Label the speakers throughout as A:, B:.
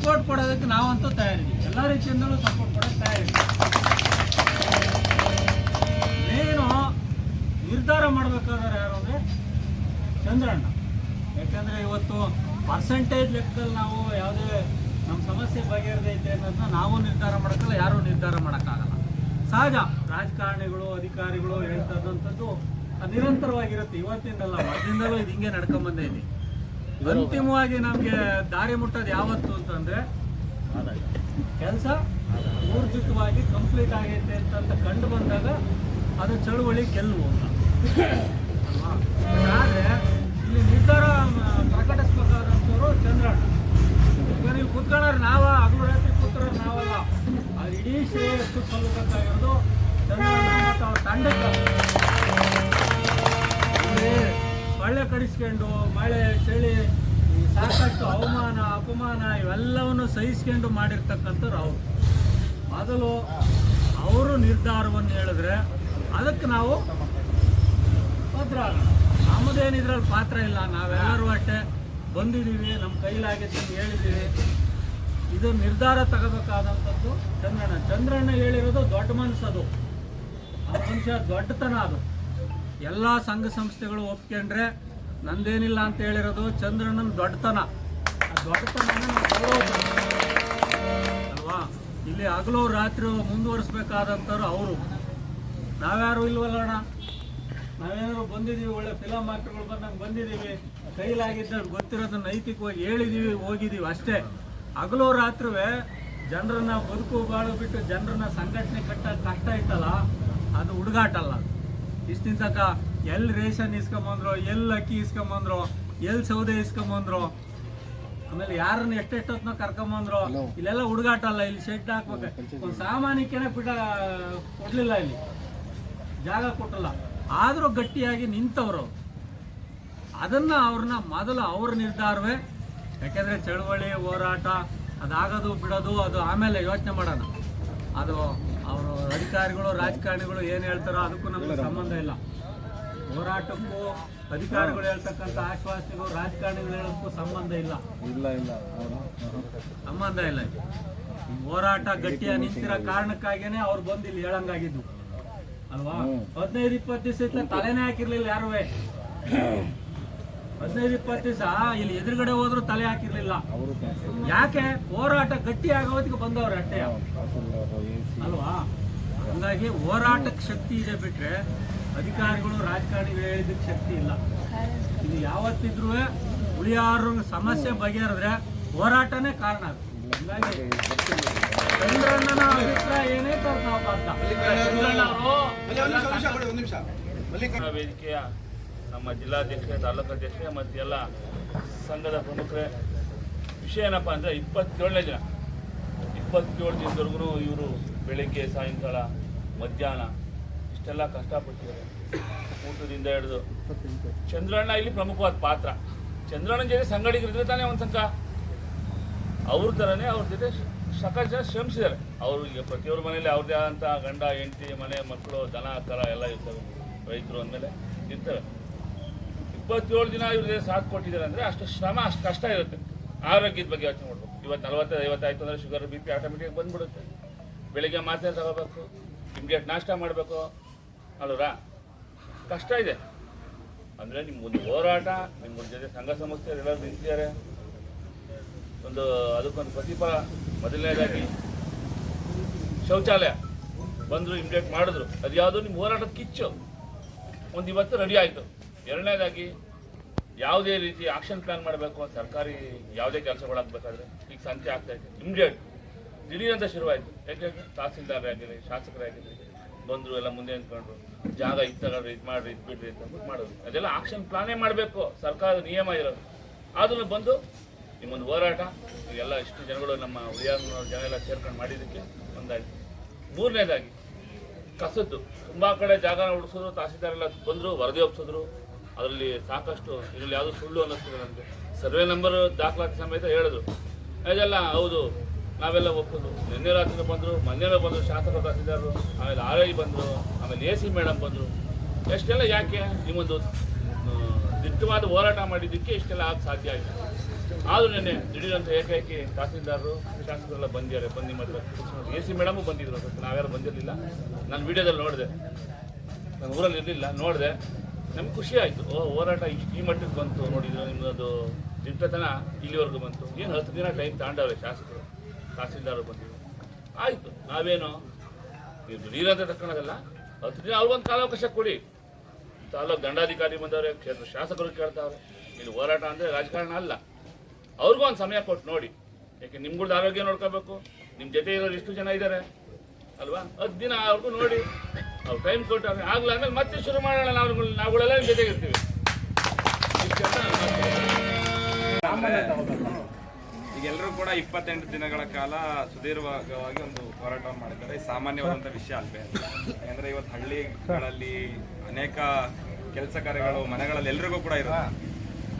A: Support ಕೊಡೋದಕ್ಕೆ ನಾವಂತೂ ತಯಾರಿದ್ದೀವಿ, ಎಲ್ಲ ರೀತಿಯಿಂದಲೂ ಸಪೋರ್ಟ್ ಕೊಡೋಕ್ಕೆ ತಯಾರಿದ್ದೀವಿ. ಏನು ನಿರ್ಧಾರ ಮಾಡಬೇಕಾದ್ರೆ ಯಾರು ಅಂದರೆ ಚಂದ್ರಣ್ಣ. ಯಾಕೆಂದರೆ ಇವತ್ತು ಪರ್ಸೆಂಟೇಜ್ ಲೆಕ್ಕದಲ್ಲಿ ನಾವು ಯಾವುದೇ ನಮ್ಮ ಸಮಸ್ಯೆ ಬಗೆಹರಿದೈತೆ ಅನ್ನೋದನ್ನ ನಾವು ನಿರ್ಧಾರ ಮಾಡೋಕ್ಕಲ್ಲ, ಯಾರೂ ನಿರ್ಧಾರ ಮಾಡೋಕ್ಕಾಗಲ್ಲ. ಸಹಜ, ರಾಜಕಾರಣಿಗಳು ಅಧಿಕಾರಿಗಳು ಹೇಳ್ತದಂಥದ್ದು ನಿರಂತರವಾಗಿರುತ್ತೆ. ಇವತ್ತಿಂದಲ್ಲ, ಮೊದಲಿಂದಲೂ ಇದು ಹಿಂಗೆ ನಡ್ಕೊಂಬಂದೇ ಇದೆ. ಅಂತಿಮವಾಗಿ ನಮಗೆ ದಾರಿ ಮುಟ್ಟೋದು ಯಾವತ್ತು ಅಂತಂದರೆ ಕೆಲಸ ಊರ್ಜಿತವಾಗಿ ಕಂಪ್ಲೀಟ್ ಆಗೈತೆ ಅಂತ ಕಂಡು ಬಂದಾಗ ಅದು ಚಳುವಳಿ ಗೆಲ್ಲುವು ಅಂತ ಅಲ್ವಾ. ಆದರೆ ಇಲ್ಲಿ ನಿರ್ಧಾರ ಪ್ರಕಟಿಸ್ಬೇಕಾದಂಥವ್ರು ಚಂದ್ರಣ್ಣ. ಈಗ ನೀವು ಕೂತ್ಕೊಳ್ಳೋರು ನಾವ, ಹಗಲು ರಾತ್ರಿ ಕೂತ್ಕೊಳ್ಳೋರು ನಾವಲ್ಲ. ಅದು ಇಡೀ ಶ್ರೇಯಸ್ಸು ಸಲ್ಲಬೇಕಾಗಿರೋದು ಚಂದ್ರಣ್ಣ ಮತ್ತು ಅವ್ರ ತಂಡಕ್ಕೆ. ಸೊಳ್ಳೆ ಕಡಿಸ್ಕೊಂಡು ಮಳೆ ಚಳಿ ಸಾಕಷ್ಟು ಅವಮಾನ ಅಪಮಾನ ಇವೆಲ್ಲವನ್ನು ಸಹಿಸ್ಕೊಂಡು ಮಾಡಿರ್ತಕ್ಕಂಥವ್ರು ಅವರು. ಮೊದಲು ಅವರು ನಿರ್ಧಾರವನ್ನು ಹೇಳಿದ್ರೆ ಅದಕ್ಕೆ ನಾವು ಭದ್ರ ಆಗೋಣ. ನಮ್ಮದೇನು ಇದ್ರಲ್ಲಿ ಪಾತ್ರ ಇಲ್ಲ, ನಾವೆಲ್ಲರೂ ಅಷ್ಟೇ ಬಂದಿದ್ದೀವಿ, ನಮ್ಮ ಕೈಲಾಗಿದ್ದನ್ನು ಹೇಳಿದ್ದೀವಿ. ಇದು ನಿರ್ಧಾರ ತಗೋಬೇಕಾದಂಥದ್ದು ಚಂದ್ರಣ್ಣ. ಚಂದ್ರಣ್ಣ ಹೇಳಿರೋದು ದೊಡ್ಡ ಮನಸ್ಸದು, ಆ ಮನುಷ್ಯ ದೊಡ್ಡತನ ಅದು. ಎಲ್ಲ ಸಂಘ ಸಂಸ್ಥೆಗಳು ಒಪ್ಕೊಂಡ್ರೆ ನಂದೇನಿಲ್ಲ ಅಂತ ಹೇಳಿರೋದು ಚಂದ್ರಣ್ಣನ ದೊಡ್ಡತನ. ಆ ದೊಡ್ಡತನ ಅಲ್ವಾ. ಇಲ್ಲಿ ಹಗಲು ರಾತ್ರಿ ಮುಂದುವರಿಸ್ಬೇಕಾದಂಥವ್ರು ಅವರು. ನಾವ್ಯಾರು ಇಲ್ವಲ್ಲಣ್ಣ, ನಾವೇನಾದ್ರು ಬಂದಿದ್ದೀವಿ, ಒಳ್ಳೆ ಫಿಲಮ್ ಆಕ್ಟರ್ಗಳು ಬಂದಂಗೆ ಬಂದಿದ್ದೀವಿ, ಕೈಲಾಗಿದ್ದ ಗೊತ್ತಿರೋದನ್ನ ನೈತಿಕವಾಗಿ ಹೇಳಿದ್ದೀವಿ, ಹೋಗಿದ್ದೀವಿ ಅಷ್ಟೇ. ಹಗಲು ರಾತ್ರಿವೇ ಜನರನ್ನ ಬದುಕು ಬಾಳು ಬಿಟ್ಟು ಜನರನ್ನ ಸಂಘಟನೆ ಕಟ್ಟೋದು ಕಷ್ಟ ಇತ್ತಲ್ಲ, ಅದು ಹುಡುಗಾಟಲ್ಲ. ಇಷ್ಟಿನ ತನಕ ಎಲ್ಲಿ ರೇಷನ್ ಇಸ್ಕೊಂಬಂದ್ರು, ಎಲ್ಲಿ ಅಕ್ಕಿ ಇಸ್ಕೊಂಬಂದ್ರು, ಎಲ್ಲಿ ಸೌದೆ ಇಸ್ಕೊಂಬಂದ್ರು, ಆಮೇಲೆ ಯಾರನ್ನ ಎಷ್ಟೆಷ್ಟೊತ್ತನ ಕರ್ಕೊಂಬಂದ್ರು, ಇಲ್ಲೆಲ್ಲ ಹುಡುಗಾಟ ಅಲ್ಲ. ಇಲ್ಲಿ ಶೆಡ್ ಹಾಕ್ಬೇಕು, ಒಂದು ಸಾಮಾನ್ಯಕ್ಕೇನೆ ಬಿಡ ಕೊಡ್ಲಿಲ್ಲ, ಇಲ್ಲಿ ಜಾಗ ಕೊಟ್ಟಲ್ಲ. ಆದರೂ ಗಟ್ಟಿಯಾಗಿ ನಿಂತವರು. ಅದನ್ನ ಅವ್ರನ್ನ ಮೊದಲು ಅವ್ರ ನಿರ್ಧಾರವೇ. ಯಾಕೆಂದರೆ ಚಳವಳಿ ಹೋರಾಟ ಅದಾಗೋದು ಬಿಡೋದು ಅದು ಆಮೇಲೆ ಯೋಚನೆ ಮಾಡೋಣ. ಅದು ಅವರು ಅಧಿಕಾರಿಗಳು ರಾಜಕಾರಣಿಗಳು ಏನು ಹೇಳ್ತಾರೋ ಅದಕ್ಕೂ ನಮಗೆ ಸಂಬಂಧ ಇಲ್ಲ. ಹೋರಾಟಕ್ಕೂ ಅಧಿಕಾರಿಗಳು ಹೇಳ್ತಕ್ಕಂಥ ಆಶ್ವಾಸನೆಗೂ ರಾಜಕಾರಣಿಗಳು ಹೇಳೋದಕ್ಕೂ ಸಂಬಂಧ ಇಲ್ಲ. ಸಂಬಂಧ ಇಲ್ಲ. ಹೋರಾಟ ಗಟ್ಟಿಯಾಗಿ ನಿಂತಿರೋ ಕಾರಣಕ್ಕಾಗಿಯೇ ಅವ್ರು ಬಂದು ಇಲ್ಲಿ ಹೇಳಂಗಾಗಿದ್ದು ಅಲ್ವಾ. 15-20 ದಿವಸ ತಲೆನೇ ಹಾಕಿರ್ಲಿಲ್ಲ ಯಾರು. 15-20 ದಿವಸ ಇಲ್ಲಿ ಎದುರುಗಡೆ ಹೋದ್ರು ತಲೆ ಹಾಕಿರ್ಲಿಲ್ಲ. ಯಾಕೆ? ಹೋರಾಟ ಗಟ್ಟಿ ಆಗೋದಕ್ಕೆ ಬಂದವ್ರು ಅಷ್ಟೇ ಅಲ್ವಾ. ಹಂಗಾಗಿ ಹೋರಾಟಕ್ಕೆ ಶಕ್ತಿ ಇದೆ ಬಿಟ್ರೆ ಅಧಿಕಾರಿಗಳು ರಾಜಕಾರಣಿಗಳು ಹೇಳಿದ್ದಕ್ಕೆ ಶಕ್ತಿ ಇಲ್ಲ. ಇದು ಯಾವತ್ತಿದ್ರೂ ಉಳಿಯಾರ ಸಮಸ್ಯೆ ಬಗೆಹರಿದ್ರೆ ಹೋರಾಟನೇ ಕಾರಣ. ಹಂಗಾಗಿ ಚಂದ್ರಣ್ಣನ ಅಭಿಪ್ರಾಯ ಏನೇ
B: ವೇದಿಕೆಯ ನಮ್ಮ ಜಿಲ್ಲಾಧ್ಯಕ್ಷ, ತಾಲೂಕಾಧ್ಯಕ್ಷ ಮತ್ತು ಎಲ್ಲ ಸಂಘದ ಪ್ರಮುಖರೇ, ವಿಷಯ ಏನಪ್ಪ ಅಂದರೆ 27ನೇ ದಿನ 27 ದಿನದವರೆಗೂ ಇವರು ಬೆಳಗ್ಗೆ ಸಾಯಂಕಾಲ ಮಧ್ಯಾಹ್ನ ಇಷ್ಟೆಲ್ಲ ಕಷ್ಟಪಟ್ಟಿದ್ದಾರೆ. ಊಟದಿಂದ ಹಿಡಿದು ಚಂದ್ರಣ್ಣ ಇಲ್ಲಿ ಪ್ರಮುಖವಾದ ಪಾತ್ರ. ಚಂದ್ರಣ್ಣನ ಜೊತೆ ಸಂಘಟಕರಿದ್ರೆ ತಾನೇ ಒಂದು ಸಂಘ. ಅವ್ರ ಥರನೇ ಅವ್ರ ಜೊತೆ ಸಾಕಷ್ಟು ಜನ ಶ್ರಮಿಸಿದ್ದಾರೆ. ಅವರು ಈಗ ಪ್ರತಿಯೊಬ್ಬರ ಮನೆಯಲ್ಲಿ ಅವ್ರದ್ದೇ ಆದಂಥ ಗಂಡ ಹೆಂಡತಿ ಮನೆ ಮಕ್ಕಳು ದನ ಕರ ಎಲ್ಲ ಇರ್ತವೆ. ರೈತರು ಅಂದಮೇಲೆ ಇರ್ತವೆ. 27 ದಿನ ಇವ್ರಿಗೆ ಸಾಥ್ ಕೊಟ್ಟಿದ್ದಾರೆ ಅಂದರೆ ಅಷ್ಟು ಶ್ರಮ, ಅಷ್ಟು ಕಷ್ಟ ಇರುತ್ತೆ. ಆರೋಗ್ಯದ ಬಗ್ಗೆ ಯೋಚನೆ ಮಾಡಬೇಕು. ಇವತ್ತು 40-50 ಆಯಿತು ಅಂದರೆ ಶುಗರ್ BP ಆಟೋಮೆಟಿಕ್ ಬಂದ್ಬಿಡುತ್ತೆ. ಬೆಳಿಗ್ಗೆ ಮಾತ್ರೆ ತಗೋಬೇಕು, ಇಮ್ಡಿಯೇಟ್ ನಾಷ್ಟ ಮಾಡಬೇಕು ಅಲ್ವರಾ. ಕಷ್ಟ ಇದೆ ಅಂದರೆ ನಿಮ್ಗೊಂದು ಹೋರಾಟ, ನಿಮ್ಗೊಂದು ಜೊತೆ ಸಂಘ ಸಂಸ್ಥೆ ಎಲ್ಲರೂ ನಿಂತಿದ್ದಾರೆ. ಒಂದು ಅದಕ್ಕೊಂದು ಪ್ರತಿಫಲ. ಮೊದಲನೇದಾಗಿ ಶೌಚಾಲಯ ಬಂದರು, ಇಮ್ಡಿಯೇಟ್ ಮಾಡಿದ್ರು. ಅದು ಯಾವುದೋ ನಿಮ್ಮ ಹೋರಾಟದ ಕಿಚ್ಚು ಒಂದು ಇವತ್ತು ರೆಡಿ ಆಯಿತು. ಎರಡನೇದಾಗಿ ಯಾವುದೇ ರೀತಿ ಆಕ್ಷನ್ ಪ್ಲಾನ್ ಮಾಡಬೇಕು, ಸರ್ಕಾರಿ ಯಾವುದೇ ಕೆಲಸಗಳಾಗಬೇಕಾದ್ರೆ ಈಗ ಸಂತೆ ಆಗ್ತಾಯಿದೆ, ಇಮ್ಡಿಯೇಟ್ ದಿಢೀರಂತ ಶುರುವಾಯಿತು. ಯಾಕೆಂದರೆ ತಹಸೀಲ್ದಾರ್ ಆಗಿರಲಿ, ಶಾಸಕರಾಗಿರಲಿ ಬಂದರು, ಎಲ್ಲ ಮುಂದೆ ನಿಂತ್ಕೊಂಡ್ರು, ಜಾಗ ಇದು ತಗೊಳ್ರಿ, ಇದು ಮಾಡಿರಿ, ಇದು ಬಿಡ್ರಿ ಅಂತ ಮಾಡೋದು. ಅದೆಲ್ಲ ಆಕ್ಷನ್ ಪ್ಲಾನೇ ಮಾಡಬೇಕು, ಸರ್ಕಾರದ ನಿಯಮ ಇರೋದು. ಅದನ್ನು ಬಂದು ನಿಮ್ಮೊಂದು ಹೋರಾಟ ಈಗೆಲ್ಲ ಇಷ್ಟು ಜನಗಳು ನಮ್ಮ ಉಳಿಯಾರ ಜನ ಎಲ್ಲ ಸೇರ್ಕೊಂಡು ಮಾಡಿದ್ದಕ್ಕೆ ಒಂದಾಯಿತು. ಮೂರನೇದಾಗಿ ಕಸದ್ದು ತುಂಬ ಕಡೆ ಜಾಗನ ಉಳಿಸೋದು, ತಹಸೀಲ್ದಾರ್ ಎಲ್ಲ ಬಂದರು, ವರದಿ ಒಪ್ಪಿಸಿದ್ರು. ಅದರಲ್ಲಿ ಸಾಕಷ್ಟು ಇದರಲ್ಲಿ ಯಾವುದೂ ಸುಳ್ಳು ಅನ್ನಿಸ್ತದೆ ನನಗೆ. ಸರ್ವೆ ನಂಬರ್ ದಾಖಲಾತಿ ಸಮೇತ ಹೇಳಿದ್ರು. ಇದೆಲ್ಲ ಹೌದು, ನಾವೆಲ್ಲ ಒಪ್ಪೋದು. ನಿನ್ನೆ ರಾತ್ರಿ ಬಂದರು, ಮೊನ್ನೆಲ್ಲ ಬಂದರು ಶಾಸಕರು, ತಹಸೀಲ್ದಾರರು, ಆಮೇಲೆ RI ಬಂದರು, ಆಮೇಲೆ AC ಮೇಡಮ್ ಬಂದರು. ಎಷ್ಟೆಲ್ಲ ಯಾಕೆ ನಿಮ್ಮೊಂದು ದಿಟ್ಟವಾದ ಹೋರಾಟ ಮಾಡಿದ್ದಕ್ಕೆ ಇಷ್ಟೆಲ್ಲ ಆಗ ಸಾಧ್ಯ ಆಯಿತು. ಆದರೂ ನೆನ್ನೆ ದಿಢೀರಂತ ಏಕೈಕಿ ತಹಸೀಲ್ದಾರರು ಶಾಸಕರೆಲ್ಲ ಬಂದಿದ್ದಾರೆ. ಬಂದು ಮಾತ್ರ AC ಮೇಡಮು ಬಂದಿದ್ರು. ನಾವ್ಯಾರು ಬಂದಿರಲಿಲ್ಲ. ನಾನು ವಿಡಿಯೋದಲ್ಲಿ ನೋಡಿದೆ, ನಾನು ಊರಲ್ಲಿ ಇರಲಿಲ್ಲ, ನೋಡಿದೆ. ನಮ್ಗೆ ಖುಷಿ ಆಯಿತು. ಹೋರಾಟ ಈ ಮಟ್ಟಕ್ಕೆ ಬಂತು ನೋಡಿದ್ರು. ನಿಮ್ಮದು ದಿಟ್ಟತನ ಇಲ್ಲಿವರೆಗೂ ಬಂತು. ಏನು 10 ದಿನ ಟೈಮ್ ತಗೊಂಡವ್ರೆ ಶಾಸಕರು, ತಹಸೀಲ್ದಾರರು ಬಂದಿದ್ರು. ಆಯಿತು, ನಾವೇನು ನೀರಂತ ತಕ್ಕೊಳ್ಳೋದಲ್ಲ. 10 ದಿನ ಅವ್ರಿಗೊಂದು ಕಾಲಾವಕಾಶ ಕೊಡಿ. ತಾಲೂಕು ದಂಡಾಧಿಕಾರಿ ಬಂದವ್ರೆ, ಕ್ಷೇತ್ರ ಶಾಸಕರು ಕೇಳ್ತಾವ್ರೆ. ಇಲ್ಲಿ ಹೋರಾಟ ಅಂದರೆ ರಾಜಕಾರಣ ಅಲ್ಲ. ಅವ್ರಿಗೂ ಒಂದು ಸಮಯ ಕೊಟ್ಟು ನೋಡಿ. ಯಾಕೆ ನಿಮ್ಗಳ್ದು ಆರೋಗ್ಯ ನೋಡ್ಕೋಬೇಕು. ನಿಮ್ಮ ಜೊತೆ ಇರೋರು ಎಷ್ಟು ಜನ ಇದ್ದಾರೆ ಅಲ್ವಾ? 10 ದಿನ ಅವ್ರಿಗೂ ನೋಡಿ, ಅವ್ರು ಟೈಮ್ ಕೊಟ್ಟವ್ರೆ. ಆಗಲ್ಲ ಆಮೇಲೆ ಮತ್ತೆ ಶುರು ಮಾಡೋಣ. ನಾವುಗಳೆಲ್ಲ ನಿಮ್ಮ ಜೊತೆಗೆ ಇರ್ತೀವಿ.
C: ಈಗ ಎಲ್ಲರೂ ಕೂಡ 28 ದಿನಗಳ ಕಾಲ ಸುದೀರ್ಘವಾಗಿ ಒಂದು ಹೋರಾಟವನ್ನು ಮಾಡಿದ್ದಾರೆ. ಸಾಮಾನ್ಯವಾದಂಥ ವಿಷಯ ಅಲ್ವೇ. ಯಾಕಂದರೆ ಇವತ್ತು ಹಳ್ಳಿಗಳಲ್ಲಿ ಅನೇಕ ಕೆಲಸ ಕಾರ್ಯಗಳು ಮನೆಗಳಲ್ಲಿ ಎಲ್ರಿಗೂ ಕೂಡ ಇರುತ್ತೆ.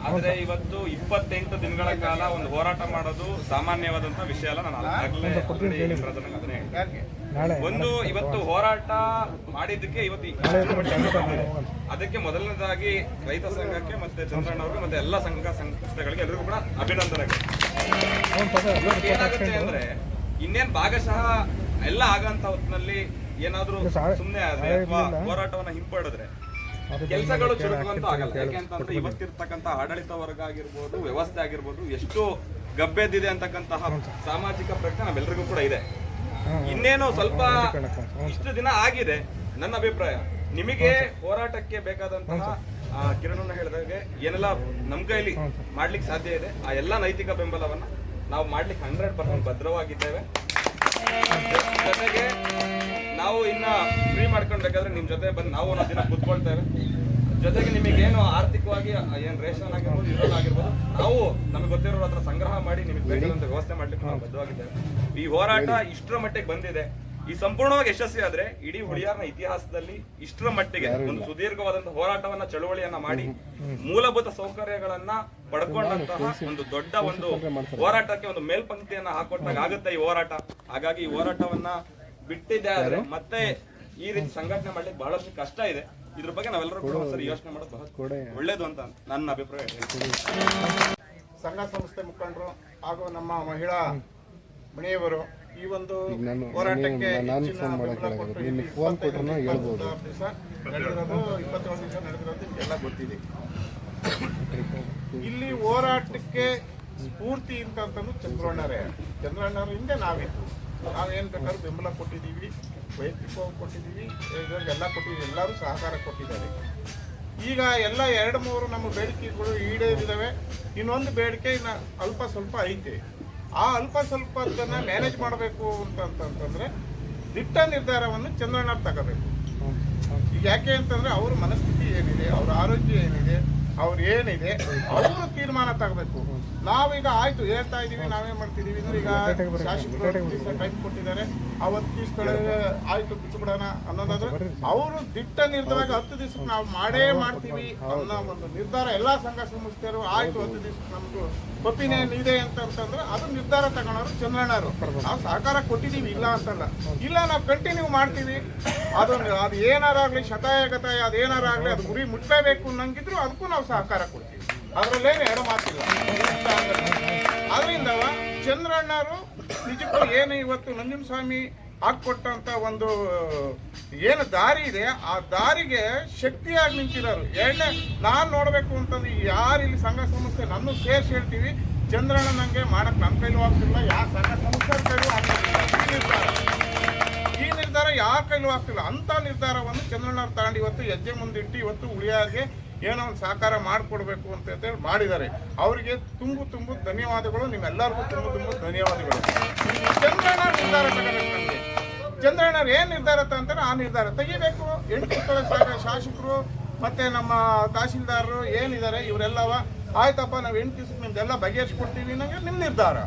C: ಆದರೆ ಇವತ್ತು 28 ದಿನಗಳ ಕಾಲ ಒಂದು ಹೋರಾಟ ಮಾಡೋದು ಸಾಮಾನ್ಯವಾದಂಥ ವಿಷಯ ಅಲ್ಲ. ನಾನು ಆಗಲೇ ಒಂದು ಇವತ್ತು ಹೋರಾಟ ಮಾಡಿದ್ದಕ್ಕೆ ಅದಕ್ಕೆ ಮೊದಲನೇದಾಗಿ ರೈತ ಸಂಘಕ್ಕೆ ಮತ್ತೆ ಚಂದ್ರಣ್ಣವ್ರಿಗೆ ಮತ್ತೆ ಎಲ್ಲ ಸಂಘ ಸಂಸ್ಥೆಗಳಿಗೆ ಎಲ್ರಿಗೂ ಕೂಡ ಅಭಿನಂದನೆಗಳು. ಏನಾಗುತ್ತೆ ಅಂದ್ರೆ ಇನ್ನೇನ್ ಭಾಗಶಃ ಎಲ್ಲ ಆಗಂತ ಹೊತ್ತಿನಲ್ಲಿ ಏನಾದ್ರೂ ಸುಮ್ಮನೆ ಆದ್ರೆ ಅಥವಾ ಹೋರಾಟವನ್ನ ಹಿಂಪಡಿದ್ರೆ ಕೆಲಸಗಳು ಚುರುಕುವಂತೂ ಆಗಲ್ಲ. ಯಾಕೆಂತಂದ್ರೆ ಇವತ್ತಿರ್ತಕ್ಕಂಥ ಆಡಳಿತ ವರ್ಗ ಆಗಿರ್ಬೋದು, ವ್ಯವಸ್ಥೆ ಆಗಿರ್ಬೋದು, ಎಷ್ಟು ಗಬ್ಬೆದ್ದಿದೆ ಅಂತಕ್ಕಂತಹ ಸಾಮಾಜಿಕ ಪ್ರಜ್ಞೆ ನಾವೆಲ್ಲರಿಗೂ ಕೂಡ ಇದೆ. ಇನ್ನೇನು ಸ್ವಲ್ಪ ಇಷ್ಟು ದಿನ ಆಗಿದೆ. ನನ್ನ ಅಭಿಪ್ರಾಯ, ನಿಮಗೆ ಹೋರಾಟಕ್ಕೆ ಬೇಕಾದಂತಹ ಕಿರಣ್ ಹೇಳಿದಾಗೆ ಏನೆಲ್ಲ ನಮ್ಮ ಕೈಲಿ ಮಾಡ್ಲಿಕ್ಕೆ ಸಾಧ್ಯ ಇದೆ, ಆ ಎಲ್ಲ ನೈತಿಕ ಬೆಂಬಲವನ್ನ ನಾವು ಮಾಡ್ಲಿಕ್ಕೆ 100% ಭದ್ರವಾಗಿದ್ದೇವೆ. ಜೊತೆಗೆ ನಾವು ಇನ್ನ ಫ್ರೀ ಮಾಡ್ಕೊಳ್ಬೇಕಾದ್ರೆ ನಿಮ್ ಜೊತೆ ಬಂದು ನಾವು ಒಂದೊಂದು ದಿನ ಕೂತ್ಕೊಳ್ತೇವೆ. ಜೊತೆಗೆ ನಿಮಗೇನು ಆರ್ಥಿಕವಾಗಿ ಏನ್ ರೇಷನ್ ಆಗಿರ್ಬೋದು, ಇರೋದು ಆಗಿರ್ಬೋದು, ನಾವು ನಮಗೆ ಗೊತ್ತಿರೋ ಹತ್ರ ಸಂಗ್ರಹ ಮಾಡಿ ನಿಮಗೆ ಬೇಕಾದಂತ ವ್ಯವಸ್ಥೆ ಮಾಡ್ಲಿಕ್ಕೆ ನಾವು ಬದ್ಧವಾಗಿದ್ದೇವೆ. ಈ ಹೋರಾಟ ಇಷ್ಟರ ಮಟ್ಟಿಗೆ ಬಂದಿದೆ. ಈ ಸಂಪೂರ್ಣವಾಗಿ ಯಶಸ್ವಿ ಆದ್ರೆ ಇಡೀ ಹುಳಿಯಾರ್ನ ಇತಿಹಾಸದಲ್ಲಿ ಇಷ್ಟರ ಮಟ್ಟಿಗೆ ಒಂದು ಸುದೀರ್ಘವಾದಂತಹ ಹೋರಾಟವನ್ನ, ಚಳವಳಿಯನ್ನ ಮಾಡಿ ಮೂಲಭೂತ ಸೌಕರ್ಯಗಳನ್ನ ಪಡ್ಕೊಂಡಂತಹ ಒಂದು ದೊಡ್ಡ ಒಂದು ಹೋರಾಟಕ್ಕೆ ಒಂದು ಮೇಲ್ಪಂಕ್ತಿಯನ್ನ ಹಾಕೊಟ್ಟಾಗ ಆಗುತ್ತೆ ಈ ಹೋರಾಟ. ಹಾಗಾಗಿ ಈ ಹೋರಾಟವನ್ನ ಬಿಟ್ಟಿದ್ದೆ ಆದ್ರೆ ಮತ್ತೆ ಈ ರೀತಿ ಸಂಘಟನೆ ಮಾಡ್ಲಿಕ್ಕೆ ಬಹಳಷ್ಟು ಕಷ್ಟ ಇದೆ. ಇದ್ರ ಬಗ್ಗೆ ನಾವೆಲ್ಲರೂ ಕೂಡ ಸರಿ ಯೋಚನೆ ಮಾಡೋದು ಬಹಳ ಒಳ್ಳೇದು ಅಂತ ನನ್ನ ಅಭಿಪ್ರಾಯ.
D: ಸಂಘ ಸಂಸ್ಥೆ ಮುಖಂಡರು ಹಾಗೂ ನಮ್ಮ ಮಹಿಳಾ ಮನೆಯವರು ಈ ಒಂದು ಹೋರಾಟಕ್ಕೆ ನಡೆದಿರೋದು 27 ದಿವಸ ನಡೆದಿರೋದು ಎಲ್ಲ ಗೊತ್ತಿದೆ. ಇಲ್ಲಿ ಹೋರಾಟಕ್ಕೆ ಸ್ಫೂರ್ತಿ ಅಂತಂತಂದು ಚಂದ್ರಣ್ಣವ್ರ ಹಿಂದೆ ನಾವಿತ್ತು. ನಾವೇನು ಬೇಕಾದ್ರೂ ಬೆಂಬಲ ಕೊಟ್ಟಿದ್ದೀವಿ, ವೈಯಕ್ತಿಕವಾಗಿ ಕೊಟ್ಟಿದ್ದೀವಿ, ಎಲ್ಲ ಕೊಟ್ಟಿದ್ದೀವಿ. ಎಲ್ಲರೂ ಸಹಕಾರ ಕೊಟ್ಟಿದ್ದಾರೆ. ಈಗ ಎಲ್ಲ 2-3 ನಮ್ಮ ಬೇಡಿಕೆಗಳು ಈಡೇರಿದ್ದಾವೆ. ಇನ್ನೊಂದು ಬೇಡಿಕೆ ಇನ್ನು ಅಲ್ಪ ಸ್ವಲ್ಪ ಐತೆ. ಆ ಅಲ್ಪ ಸ್ವಲ್ಪದನ್ನ ಮ್ಯಾನೇಜ್ ಮಾಡಬೇಕು ಅಂತಂತಂದ್ರೆ ದಿಟ್ಟ ನಿರ್ಧಾರವನ್ನು ಚಂದ್ರಣ್ಣವ್ರು ತಗೋಬೇಕು. ಈಗ ಯಾಕೆ ಅಂತಂದ್ರೆ ಅವ್ರ ಮನಸ್ಥಿತಿ ಏನಿದೆ, ಅವ್ರ ಆರೋಗ್ಯ ಏನಿದೆ, ಅವ್ರು ಏನಿದೆ, ಅವರು ತೀರ್ಮಾನ ತಗೋಬೇಕು. ನಾವೀಗ ಆಯ್ತು ಹೇಳ್ತಾ ಇದೀವಿ, ನಾವೇನ್ ಮಾಡ್ತಿದೀವಿ ಅಂದ್ರೆ ಈಗ ಶಾಸಕರು ಟೈಮ್ ಕೊಟ್ಟಿದ್ದಾರೆ, ಅವತ್ತು ದಿವಸದೊಳಗೆ ಆಯ್ತು ಬಿಟ್ಟು ಬಿಡೋಣ ಅನ್ನೋದಾದ್ರೆ ಅವರು ದಿಟ್ಟ ನಿರ್ಧಾರ 10 ದಿವಸಕ್ಕೆ ನಾವು ಮಾಡೇ ಮಾಡ್ತೀವಿ ಅನ್ನೋ ಒಂದು ನಿರ್ಧಾರ ಎಲ್ಲಾ ಸಂಘ ಸಂಸ್ಥೆಯರು ಆಯ್ತು 10 ದಿವಸಕ್ಕೆ ನಮ್ದು ಒಪಿನಿಯನ್ ಇದೆ ಅಂತಂದ್ರೆ ಅದು ನಿರ್ಧಾರ ತಗೊಳೋರು ಚಂದ್ರಣ್ಣವರು. ನಾವು ಸಹಕಾರ ಕೊಟ್ಟಿದೀವಿ, ಇಲ್ಲ ಅಂತಲ್ಲ, ಇಲ್ಲ ನಾವು ಕಂಟಿನ್ಯೂ ಮಾಡ್ತೀವಿ. ಅದು ಏನಾರಾಗ್ಲಿ, ಶತಾಯಗತಾಯ ಅದೇನಾರಾಗ್ಲಿ, ಅದು ಗುರಿ ಮುಟ್ಟಲೇಬೇಕು ಅನ್ನಂಗಿದ್ರು ಅದಕ್ಕೂ ನಾವು ಸಹಕಾರ ಕೊಡ್ತೀವಿ. ಅದರಲ್ಲೇನು ಎರಡು ಮಾತಿಲ್ಲ. ಅದರಿಂದ ಚಂದ್ರಣ್ಣವರು ನಿಜಕ್ಕೂ ಏನು ಇವತ್ತು ನಂಜನಸ್ವಾಮಿ ಹಾಕೊಟ್ಟಂತ ಒಂದು ಏನು ದಾರಿ ಇದೆ, ಆ ದಾರಿಗೆ ಶಕ್ತಿಯಾಗಿ ನಿಂತಿರೋರು. ಎರಡನೇ ನಾನು ನೋಡ್ಬೇಕು ಅಂತಂದ್ರೆ ಯಾರು ಇಲ್ಲಿ ಸಂಘ ಸಂಸ್ಥೆ ನನ್ನ ಸೇರ್ಸಿ ಹೇಳ್ತೀವಿ, ಚಂದ್ರಣ್ಣ ನಂಗೆ ಮಾಡಕ್ ನನ್ನ ಕೈಲೂ ಆಗ್ತಿಲ್ಲ, ಯಾವ ಸಂಘ ಸಂಸ್ಥೆ ಕೈಲೂ ಆಗ್ತಿಲ್ಲ. ಈ ನಿರ್ಧಾರ ಯಾರ ಕೈಲೂ ಆಗ್ತಿಲ್ಲ. ಅಂತ ನಿರ್ಧಾರವನ್ನು ಚಂದ್ರಣ್ಣವ್ರು ತಗೊಂಡು ಇವತ್ತು ಹೆಜ್ಜೆ ಮುಂದಿಟ್ಟು ಇವತ್ತು ಉಳಿಯಾರ್ಗೆ ಏನೋ ಒಂದು ಸಹಕಾರ ಮಾಡಿಕೊಡ್ಬೇಕು ಅಂತ ಹೇಳಿ ಮಾಡಿದ್ದಾರೆ. ಅವರಿಗೆ ತುಂಬು ಧನ್ಯವಾದಗಳು. ನಿಮ್ಮೆಲ್ಲರಿಗೂ ತುಂಬು ಧನ್ಯವಾದಗಳು. ಚಂದ್ರಣ್ಣ ನಿರ್ಧಾರ ತಗೋಬೇಕು. ನಮಗೆ ಚಂದ್ರಣ್ಣವ್ರು ಏನ್ ನಿರ್ಧಾರ ಅಂತಾರೆ ಆ ನಿರ್ಧಾರ ತೆಗಿಬೇಕು. 8 ಶಾಸಕರು ಮತ್ತೆ ನಮ್ಮ ತಹಸೀಲ್ದಾರರು ಏನಿದ್ದಾರೆ ಇವರೆಲ್ಲವ ಆಯ್ತಪ್ಪ ನಾವು 8 ದಿವಸಕ್ಕೆ ನಿಮ್ದೆಲ್ಲ ಬಗೆಹರಿಸ್ಕೊಡ್ತೀವಿ ನಂಗೆ ನಿಮ್ಮ ನಿರ್ಧಾರ.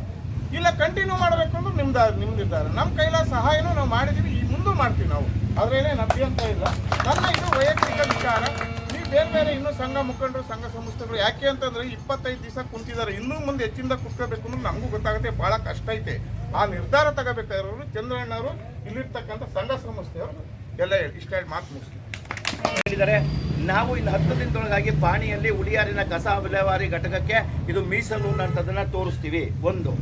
D: ಇಲ್ಲ ಕಂಟಿನ್ಯೂ ಮಾಡಬೇಕು ಅಂದ್ರೆ ನಿಮ್ಮ ನಿರ್ಧಾರ. ನಮ್ಮ ಕೈಲ ಸಹಾಯನೂ ನಾವು ಮಾಡಿದೀವಿ, ಈ ಮುಂದೆ ಮಾಡ್ತೀವಿ ನಾವು. ಅದ್ರೇನೇನು ಅಭ್ಯಂತರ ಇಲ್ಲ. ನನ್ನ ಇದು ವೈಯಕ್ತಿಕ ವಿಚಾರ. ಬೇರೆ ಇನ್ನೂ ಸಂಘ ಮುಖಂಡರು, ಸಂಘ ಸಂಸ್ಥೆಗಳು ಯಾಕೆ ಅಂತಂದ್ರೆ 25 ದಿವಸ ಕುಂತಿದ್ದಾರೆ. ಇನ್ನೂ ಮುಂದೆ ಹೆಚ್ಚಿಂದ ಕುತ್ಕೋಬೇಕು ಅಂದ್ರೆ ನಮಗೂ ಗೊತ್ತಾಗುತ್ತೆ, ಬಹಳ ಕಷ್ಟ ಐತೆ. ಆ ನಿರ್ಧಾರ ತಗೋಬೇಕಾದ್ರು ಚಂದ್ರಣ್ಣವರು, ಇಲ್ಲಿರ್ತಕ್ಕಂಥ ಸಂಘ ಸಂಸ್ಥೆಯವರು ಎಲ್ಲ ಇಷ್ಟ ಮಾತು ಮುಗಿಸ್ತಾರೆ.
E: ನಾವು ಇನ್ನು 10 ದಿನದೊಳಗಾಗಿ ಪಾಣಿಯಲ್ಲಿ ಉಳಿಯಾರಿನ ಕಸ ವಿಲೇವಾರಿ ಘಟಕಕ್ಕೆ ಇದು ಮೀಸಲು ಅನ್ನೋಂಥದ್ದನ್ನು ತೋರಿಸ್ತೀವಿ. ಒಂದು.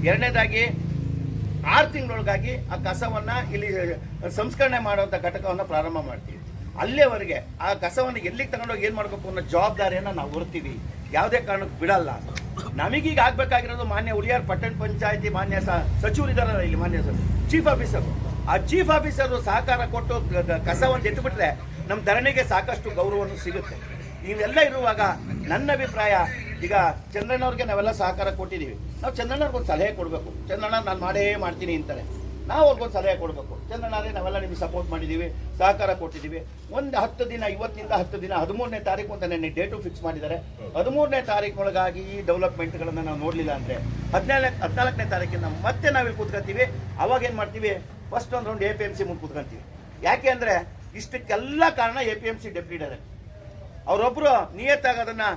E: ಎರಡನೇದಾಗಿ 6 ತಿಂಗಳೊಳಗಾಗಿ ಆ ಕಸವನ್ನು ಇಲ್ಲಿ ಸಂಸ್ಕರಣೆ ಮಾಡುವಂಥ ಘಟಕವನ್ನು ಪ್ರಾರಂಭ ಮಾಡ್ತೀವಿ. ಅಲ್ಲಿಯವರೆಗೆ ಆ ಕಸವನ್ನು ಎಲ್ಲಿಗೆ ತಗೊಂಡೋಗಿ ಏನು ಮಾಡಬೇಕು ಅನ್ನೋ ಜವಾಬ್ದಾರಿಯನ್ನು ನಾವು ಹೊರ್ತೀವಿ. ಯಾವುದೇ ಕಾರಣಕ್ಕೆ ಬಿಡಲ್ಲ. ನಮಗೀಗ ಆಗಬೇಕಾಗಿರೋದು ಮಾನ್ಯ ಉಳಿಯಾರ್ ಪಟ್ಟಣ ಪಂಚಾಯತಿ ಮಾನ್ಯ ಸಚಿವರು ಇದ್ದಾರಲ್ಲ ಇಲ್ಲಿ, ಮಾನ್ಯ ಚೀಫ್ ಆಫೀಸರು, ಆ ಚೀಫ್ ಆಫೀಸರು ಸಹಕಾರ ಕೊಟ್ಟು ಕಸವನ್ನು ಎತ್ತುಬಿಟ್ರೆ ನಮ್ಮ ಧರಣಿಗೆ ಸಾಕಷ್ಟು ಗೌರವವನ್ನು ಸಿಗುತ್ತೆ. ಇವೆಲ್ಲ ಇರುವಾಗ ನನ್ನ ಅಭಿಪ್ರಾಯ, ಈಗ ಚಂದ್ರಣ್ಣವ್ರಿಗೆ ನಾವೆಲ್ಲ ಸಹಕಾರ ಕೊಟ್ಟಿದ್ದೀವಿ. ನಾವು ಚಂದ್ರಣ್ಣವ್ರಿಗೊಂದು ಸಲಹೆ ಕೊಡಬೇಕು. ಚಂದ್ರಣ್ಣ ನಾನು ಮಾಡೇ ಮಾಡ್ತೀನಿ ಅಂತಾರೆ, ನಾವು ಅವ್ರಿಗೊಂದು ಸಲಹೆ ಕೊಡಬೇಕು. ಚಂದ್ರಣ್ಣರೇ ನಾವೆಲ್ಲ ನಿಮಗೆ ಸಪೋರ್ಟ್ ಮಾಡಿದ್ದೀವಿ, ಸಹಕಾರ ಕೊಟ್ಟಿದ್ದೀವಿ. ಒಂದು 10 ದಿನ, ಇವತ್ತಿಂದ 10 ದಿನ, 13ನೇ ತಾರೀಕು ಅಂತ ನೆನ್ನೆ ಡೇಟು ಫಿಕ್ಸ್ ಮಾಡಿದ್ದಾರೆ. 13ನೇ ತಾರೀಕಿನೊಳಗಾಗಿ ಈ ಡೆವಲಪ್ಮೆಂಟ್ಗಳನ್ನು ನಾವು ನೋಡಲಿಲ್ಲ ಅಂದರೆ 14ನೇ ತಾರೀಕಿನ ಮತ್ತೆ ನಾವಿಲ್ಲಿ ಕೂತ್ಕೊತೀವಿ. ಅವಾಗ ಏನು ಮಾಡ್ತೀವಿ, ಫಸ್ಟ್ ಒಂದು ರೌಂಡ್ APMC ಮುಂದೆ ಕೂತ್ಕೊಂತೀವಿ. ಯಾಕೆ ಅಂದರೆ ಇಷ್ಟಕ್ಕೆಲ್ಲ ಕಾರಣ APMC ಡೆಪ್ಯೂಟಿ ಡೈರೆಕ್ಟರ್ ಅವರೊಬ್ಬರು ನಿಯತ್ತಾಗಿ ಅದನ್ನು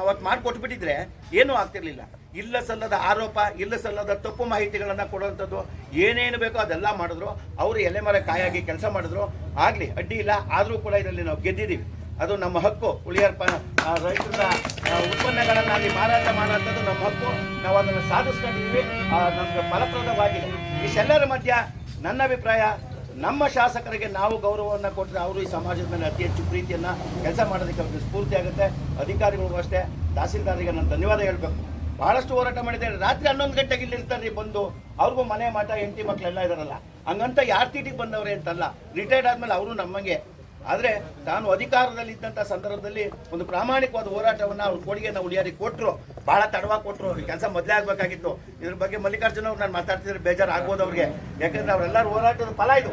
E: ಅವತ್ತು ಮಾಡಿಕೊಟ್ಬಿಟ್ಟಿದ್ರೆ ಏನೂ ಆಗ್ತಿರ್ಲಿಲ್ಲ. ಇಲ್ಲ ಸಲ್ಲದ ಆರೋಪ, ಇಲ್ಲ ಸಲ್ಲದ ತಪ್ಪು ಮಾಹಿತಿಗಳನ್ನು ಕೊಡುವಂಥದ್ದು ಏನೇನು ಬೇಕೋ ಅದೆಲ್ಲ ಮಾಡಿದ್ರು. ಅವರು ಎಲೆಮರೆ ಕಾಯಾಗಿ ಕೆಲಸ ಮಾಡಿದ್ರು, ಆಗಲಿ ಅಡ್ಡಿ ಇಲ್ಲ. ಆದರೂ ಕೂಡ ಇದರಲ್ಲಿ ನಾವು ಗೆದ್ದಿದ್ದೀವಿ. ಅದು ನಮ್ಮ ಹಕ್ಕು. ಉಳಿಯಾರ್ ರೈತರ ಉತ್ಪನ್ನಗಳನ್ನಾಗಿ ಮಾರಾಟ ಮಾಡೋಂಥದ್ದು ನಮ್ಮ ಹಕ್ಕು. ನಾವು ಅದನ್ನು ಸಾಧಿಸ್ಕೊಂಡಿದ್ದೀವಿ. ನಮಗೆ ಫಲಪ್ರದವಾಗಿದೆ. ಇಷ್ಟೆಲ್ಲರ ಮಧ್ಯ ನನ್ನ ಅಭಿಪ್ರಾಯ, ನಮ್ಮ ಶಾಸಕರಿಗೆ ನಾವು ಗೌರವವನ್ನು ಕೊಟ್ಟರೆ ಅವರು ಈ ಸಮಾಜದ ಮೇಲೆ ಅತಿ ಹೆಚ್ಚು ಪ್ರೀತಿಯನ್ನು ಕೆಲಸ ಮಾಡೋದಕ್ಕೆ ಅವ್ರಿಗೆ ಸ್ಫೂರ್ತಿ ಆಗುತ್ತೆ. ಅಧಿಕಾರಿಗಳಿಗೂ ಅಷ್ಟೇ, ತಹಸೀಲ್ದಾರಿಗೆ ನಾನು ಧನ್ಯವಾದ ಹೇಳಬೇಕು. ಭಾಳಷ್ಟು ಹೋರಾಟ ಮಾಡಿದ್ದಾರೆ. ರಾತ್ರಿ 11 ಗಂಟೆಗೆ ಇಲ್ಲಿ ಇರ್ತಾರೆ ಬಂದು. ಅವ್ರಿಗೂ ಮನೆ ಮಾಟ, ಹೆಂಡತಿ ಮಕ್ಕಳೆಲ್ಲ ಇದಾರಲ್ಲ, ಹಂಗಂತ ಯಾರು ತೀಟಿಗೆ ಬಂದವ್ರೆ ಅಂತಲ್ಲ. ರಿಟೈರ್ಡ್ ಆದಮೇಲೆ ಅವರು ನಮ್ಮಂಗೆ. ಆದರೆ ತಾನು ಅಧಿಕಾರದಲ್ಲಿದ್ದಂಥ ಸಂದರ್ಭದಲ್ಲಿ ಒಂದು ಪ್ರಾಮಾಣಿಕವಾದ ಹೋರಾಟವನ್ನು ಅವ್ರ ಕೊಡುಗೆಯನ್ನು ಉಳಿಯಾರಿಗೆ ಕೊಟ್ಟರು. ಭಾಳ ತಡವಾಗಿ ಕೊಟ್ಟರು. ಈ ಕೆಲಸ ಮೊದಲೇ ಆಗಬೇಕಾಗಿತ್ತು. ಇದ್ರ ಬಗ್ಗೆ ಮಲ್ಲಿಕಾರ್ಜುನ ಅವ್ರು ನಾನು ಮಾತಾಡ್ತಿದ್ರೆ ಬೇಜಾರು ಆಗ್ಬೋದು ಅವ್ರಿಗೆ. ಯಾಕಂದ್ರೆ ಅವರೆಲ್ಲರೂ ಹೋರಾಟದ ಫಲ ಇದು.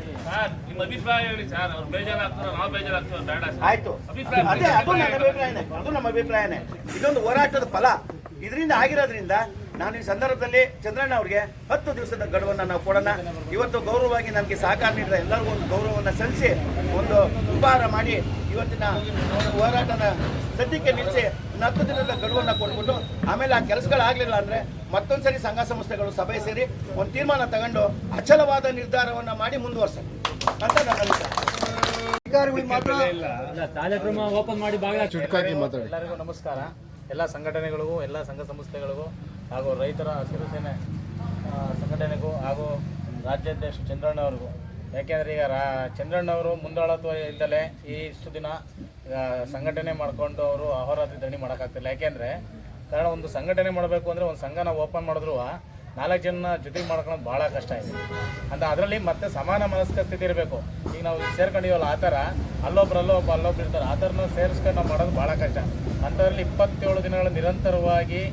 B: ನಿಮ್ಮ ಅಭಿಪ್ರಾಯ ಹೇಳಿ ಸರ್. ಅವ್ರು ಬೇಜಾರಾಗ್ತಾರೋ ನಾವು ಬೇಜಾರಾಗ್ತಾರೋ ಬೇಡ.
E: ಆಯ್ತು, ಅದೇ ಅದು ನನ್ನ ಅಭಿಪ್ರಾಯನೇ, ಅದು ನಮ್ಮ ಅಭಿಪ್ರಾಯನೇ. ಇದೊಂದು ಹೋರಾಟದ ಫಲ. ಇದರಿಂದ ಆಗಿರೋದ್ರಿಂದ ನಾನು ಈ ಸಂದರ್ಭದಲ್ಲಿ ಚಂದ್ರಣ್ಣ ಅವ್ರಿಗೆ 10 ದಿವಸದ ಗಡುವನ್ನು ನಾವು ಕೊಡೋಣ. ಇವತ್ತು ಗೌರವವಾಗಿ ನಮಗೆ ಸಹಕಾರ ನೀಡಿದ ಎಲ್ಲರಿಗೂ ಒಂದು ಗೌರವವನ್ನು ಸಲ್ಲಿಸಿ ಒಂದು ಉಪಹಾರ ಮಾಡಿ ಇವತ್ತಿನ ಹೋರಾಟನ ಸದ್ಯಕ್ಕೆ ನಿಲ್ಲಿಸಿ 10 ದಿನದ ಗಡುವನ್ನು ಕೊಟ್ಬಿಟ್ಟು ಆಮೇಲೆ ಆ ಕೆಲಸಗಳಾಗಲಿಲ್ಲ ಅಂದರೆ ಮತ್ತೊಂದು ಸರಿ ಸಂಘ ಸಂಸ್ಥೆಗಳು ಸಭೆ ಸೇರಿ ಒಂದು ತೀರ್ಮಾನ ತಗೊಂಡು ಅಚಲವಾದ ನಿರ್ಧಾರವನ್ನು ಮಾಡಿ ಮುಂದುವರ್ಸೋಣ ಅಂತ ನನ್ನ ಅಭಿಪ್ರಾಯ.
F: ಎಲ್ಲರಿಗೂ ನಮಸ್ಕಾರ. ಎಲ್ಲ ಸಂಘಟನೆಗಳಿಗೂ, ಎಲ್ಲ ಸಂಘ ಸಂಸ್ಥೆಗಳಿಗೂ ಹಾಗೂ ರೈತರ ಹಸಿರು ಸೇನೆ ಸಂಘಟನೆಗೂ ಹಾಗೂ ರಾಜ್ಯಾಧ್ಯಕ್ಷ ಚಂದ್ರಣ್ಣವ್ರಿಗೂ. ಯಾಕೆಂದರೆ ಈಗ ಚಂದ್ರಣ್ಣವರು ಮುಂದಾಳತ್ವ ಇಲ್ದಲೆ ಇಷ್ಟು ದಿನ ಸಂಘಟನೆ ಮಾಡಿಕೊಂಡು ಅವರು ಅಹೋರಾತ್ರಿ ಧರಣಿ ಮಾಡೋಕ್ಕಾಗ್ತಿಲ್ಲ. ಯಾಕೆಂದರೆ ಕಾರಣ, ಒಂದು ಸಂಘಟನೆ ಮಾಡಬೇಕು ಅಂದರೆ ಒಂದು ಸಂಘನ ಓಪನ್ ಮಾಡಿದ್ರು 4 ಜನ ಜೊತೆಗೆ ಮಾಡ್ಕೊಳ್ಳೋದು ಭಾಳ ಕಷ್ಟ ಇದೆ ಅಂತ. ಅದರಲ್ಲಿ ಮತ್ತೆ ಸಮಾನ ಮನಸ್ಕ ಸ್ಥಿತಿ ಇರಬೇಕು. ಈಗ ನಾವು ಸೇರ್ಕೊಂಡಿವಲ್ಲ, ಆ ಥರ ಅಲ್ಲೊಬ್ರು ಇರ್ತಾರೆ, ಆ ಥರನ ಸೇರಿಸ್ಕೊಂಡು ನಾವು ಮಾಡೋದು ಭಾಳ ಕಷ್ಟ. ಅಂಥದ್ರಲ್ಲಿ 27 ದಿನಗಳ ನಿರಂತರವಾಗಿ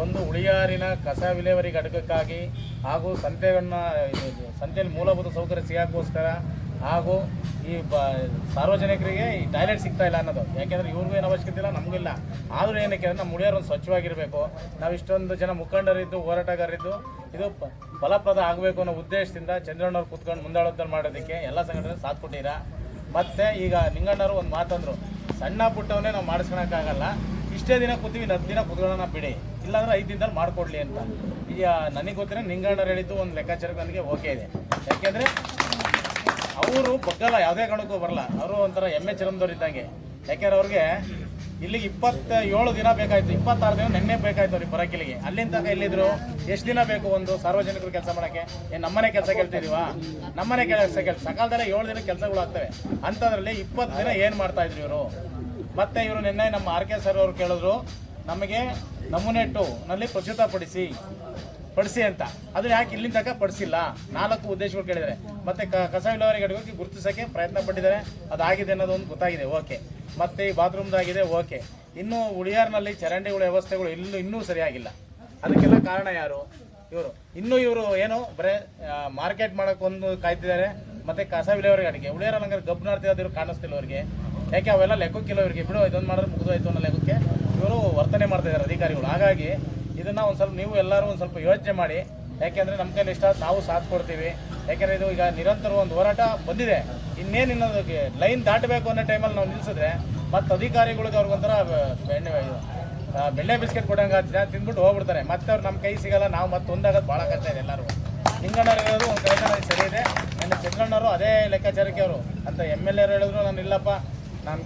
F: ಒಂದು ಉಳಿಯಾರಿನ ಕಸ ವಿಲೇವಾರಿ ಘಟಕಕ್ಕಾಗಿ ಹಾಗೂ ಸಂತೆಯಲ್ಲಿ ಮೂಲಭೂತ ಸೌಕರ್ಯ ಸಿಗೋಕ್ಕೋಸ್ಕರ ಹಾಗೂ ಈ ಸಾರ್ವಜನಿಕರಿಗೆ ಈ ಟಾಯ್ಲೆಟ್ ಸಿಗ್ತಾ ಇಲ್ಲ ಅನ್ನೋದು. ಯಾಕೆಂದರೆ ಇವ್ರಿಗೂ ಏನು ಅವಶ್ಯಕತೆ ಇಲ್ಲ, ನಮಗೂ ಇಲ್ಲ. ಆದರೂ ಏನಕ್ಕೆ ಅಂದರೆ ನಮ್ಮ ಉಳಿಯಾರು ಒಂದು ಸ್ವಚ್ಛವಾಗಿರಬೇಕು. ನಾವು ಇಷ್ಟೊಂದು ಜನ ಮುಖಂಡರಿದ್ದು, ಹೋರಾಟಗಾರರಿದ್ದು ಇದು ಫಲಪ್ರದ ಆಗಬೇಕು ಅನ್ನೋ ಉದ್ದೇಶದಿಂದ ಚಂದ್ರಣ್ಣವ್ರು ಕೂತ್ಕೊಂಡು ಮುಂದಾಳತ್ವ ಮಾಡೋದಕ್ಕೆ ಎಲ್ಲ ಸಂಘಟನೆ ಸಾಥ್ ಕೊಟ್ಟಿರ. ಮತ್ತು ಈಗ ನಿಂಗಣ್ಣವರು ಒಂದು ಮಾತಂದರು, ಸಣ್ಣ ಪುಟ್ಟವನ್ನೇ ನಾವು ಮಾಡಿಸ್ಕೊಳಕ್ಕಾಗಲ್ಲ, ಇಷ್ಟೇ ದಿನ ಕೂತೀವಿ, 10 ದಿನ ಕೂತ್ಕೊಳ್ಳೋಣ ಬಿಡಿ, ಇಲ್ಲಾಂದ್ರೆ 5 ದಿನದಲ್ಲಿ ಮಾಡಿಕೊಡ್ಲಿ ಅಂತ. ಈಗ ನನಗೆ ಗೊತ್ತಿರೋ ನಿಂಗಣ್ಣವ್ರು ಹೇಳಿದ್ದು ಒಂದು ಲೆಕ್ಕಾಚಾರಕ್ಕೆ ನನಗೆ ಓಕೆ ಇದೆ. ಯಾಕೆಂದರೆ ಅವರು ಬಗ್ಗಲ್ಲ, ಯಾವುದೇ ಕಾರಣಕ್ಕೂ ಬರಲ್ಲ. ಅವರು ಒಂಥರ ಎಮ್ಮೆ ಚರಮದವ್ರು ಇದ್ದಂಗೆ. ಯಾಕೆಂದ್ರೆ ಅವ್ರಿಗೆ ಇಲ್ಲಿಗೆ 27 ದಿನ ಬೇಕಾಯಿತು, 26 ದಿನ ನೆನ್ನೆ ಬೇಕಾಯ್ತು ಅವ್ರಿಗೆ ಬರೋಕೆ ಇಲ್ಲಿಗೆ. ಅಲ್ಲಿಂದ ತನಕ ಎಲ್ಲಿದ್ರು, ಎಷ್ಟು ದಿನ ಬೇಕು ಒಂದು ಸಾರ್ವಜನಿಕರು ಕೆಲಸ ಮಾಡೋಕ್ಕೆ? ಏನು ನಮ್ಮನೆ ಕೆಲಸ ಕೇಳ್ತಿದೀವಾ? ನಮ್ಮನೆ ಕೆಲಸ ಸಕಾಲದಲ್ಲೇ 7 ದಿನ ಕೆಲಸಗಳು ಆಗ್ತವೆ. ಅಂಥದ್ರಲ್ಲಿ 20 ದಿನ ಏನು ಮಾಡ್ತಾಯಿದ್ರು ಇವರು? ಮತ್ತು ಇವರು ನಿನ್ನೆ ನಮ್ಮ RK ಸರ್ ಅವರು ಕೇಳಿದ್ರು, ನಮಗೆ ನಮೂನೆ 2 ನಲ್ಲಿ ಪಡಿಸಿ ಅಂತ. ಅದನ್ನ ಯಾಕೆ ಇಲ್ಲಿಂದ ತನಕ ಪಡಿಸಿಲ್ಲ? 4 ಉದ್ದೇಶಗಳು ಕೇಳಿದ್ದಾರೆ. ಮತ್ತು ಕಸ ವಿಲೇವಾರಿ ಘಟಕಕ್ಕೆ ಗುರುತಿಸೋಕ್ಕೆ ಪ್ರಯತ್ನ ಪಟ್ಟಿದ್ದಾರೆ, ಅದಾಗಿದೆ ಅನ್ನೋದು ಒಂದು ಗೊತ್ತಾಗಿದೆ, ಓಕೆ. ಮತ್ತು ಈ ಬಾತ್ರೂಮ್ದಾಗಿದೆ, ಓಕೆ. ಇನ್ನೂ ಉಳಿಯಾರ್ನಲ್ಲಿ ಚರಂಡಿಗಳ ವ್ಯವಸ್ಥೆಗಳು ಇನ್ನೂ ಸರಿಯಾಗಿಲ್ಲ. ಅದಕ್ಕೆಲ್ಲ ಕಾರಣ ಯಾರು? ಇವರು ಏನು ಬರೀ ಮಾರ್ಕೆಟ್ ಮಾಡೋಕ್ಕೊಂದು ಕಾಯ್ತಿದ್ದಾರೆ. ಮತ್ತು ಕಸ ವಿಲೇವಾರಿ ಘಟಕ ಉಳಿಯಾರಲ್ಲಿ ಹಂಗಾರೆ ಗಬ್ಬನಾರ್ತಿದ್ರು ಕಾಣಿಸ್ತಿಲ್ಲ ಅವ್ರಿಗೆ. ಯಾಕೆ ಅವೆಲ್ಲ ಲೆಕ್ಕಕ್ಕಿಲ್ಲ ಇವರಿಗೆ. ಬಿಡು, ಇದೊಂದು ಮಾಡಿದ್ರೆ ಮುಗಿದೋಯ್ತು ಅನ್ನೋ ಲೆಕ್ಕಕ್ಕೆ ಇವರು ವರ್ತನೆ ಮಾಡ್ತಾಯಿದ್ದಾರೆ ಅಧಿಕಾರಿಗಳು. ಹಾಗಾಗಿ ಇದನ್ನು ಒಂದು ಸ್ವಲ್ಪ ನೀವು ಎಲ್ಲರೂ ಒಂದು ಸ್ವಲ್ಪ ಯೋಚನೆ ಮಾಡಿ. ಯಾಕೆಂದರೆ ನಮ್ಮ ಕೈಲಿ ಇಷ್ಟ ನಾವು ಸಾಥ್ ಕೊಡ್ತೀವಿ. ಯಾಕೆಂದರೆ ಇದು ಈಗ ನಿರಂತರ ಒಂದು ಹೋರಾಟ ಬಂದಿದೆ. ಇನ್ನೇನು ಇನ್ನೋದಕ್ಕೆ ಲೈನ್ ದಾಟಬೇಕು ಅನ್ನೋ ಟೈಮಲ್ಲಿ ನಾವು ನಿಲ್ಲಿಸಿದ್ರೆ ಮತ್ತು ಅಧಿಕಾರಿಗಳಿಗೆ ಅವ್ರಿಗೊಂಥರ ಬೆಣ್ಣೆ ಬಿಸ್ಕೆಟ್ ಕೊಡೋಂಗೆ ತಿಂದ್ಬಿಟ್ಟು ಹೋಗ್ಬಿಡ್ತಾರೆ. ಮತ್ತೆ ಅವ್ರು ನಮ್ಮ ಕೈ ಸಿಗಲ್ಲ, ನಾವು ಮತ್ತೆ ಒಂದಾಗೋದು ಭಾಳ ಕಷ್ಟ ಇದೆ ಎಲ್ಲರೂ. ನಿಂಗಣ್ಣವ್ರು ಹೇಳೋದು ಒಂದು ಕಡೆ ಸರಿ ಇದೆ. ನನ್ನ ಚಂದ್ರಣ್ಣವರು ಅದೇ ಲೆಕ್ಕಾಚಾರಕ್ಕೆ ಅವರು ಅಂತ MLA ಹೇಳಿದ್ರು, ನಾನು ಇಲ್ಲಪ್ಪ ನಾನು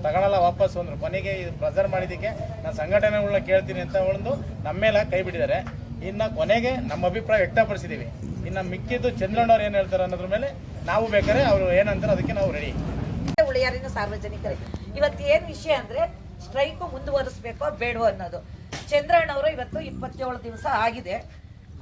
F: ತಗೊಳಲ್ಲ ವಾಪಸ್ ಅಂದರು. ಕೊನೆಗೆ ಇದು ಪ್ರೆಸರ್ ಮಾಡಿದ್ದಕ್ಕೆ ನಾನು ಸಂಘಟನೆಗಳನ್ನ ಕೇಳ್ತೀನಿ ಅಂತ ಒಂದು ನಮ್ಮ ಮೇಲೆ ಕೈ ಬಿಟ್ಟಿದ್ದಾರೆ. ಇನ್ನು ಕೊನೆಗೆ ನಮ್ಮ ಅಭಿಪ್ರಾಯ ವ್ಯಕ್ತಪಡಿಸಿದ್ದೀವಿ. ಇನ್ನು ಮಿಕ್ಕಿದ್ದು ಚಂದ್ರಣ್ಣವ್ರು ಏನು ಹೇಳ್ತಾರೆ ಅನ್ನೋದ್ರ ಮೇಲೆ ನಾವು ಬೇಕಾದ್ರೆ ಅವರು ಏನಂತಾರೆ ಅದಕ್ಕೆ ನಾವು ರೆಡಿ.
G: ಉಳಿಯಾರಿನ ಸಾರ್ವಜನಿಕರಿಗೆ ಇವತ್ತು ಏನು ವಿಷಯ ಅಂದರೆ ಸ್ಟ್ರೈಕು ಮುಂದುವರಿಸಬೇಕೋ ಬೇಡವೋ ಅನ್ನೋದು. ಚಂದ್ರಣ್ಣವರು ಇವತ್ತು 27 ದಿವಸ ಆಗಿದೆ.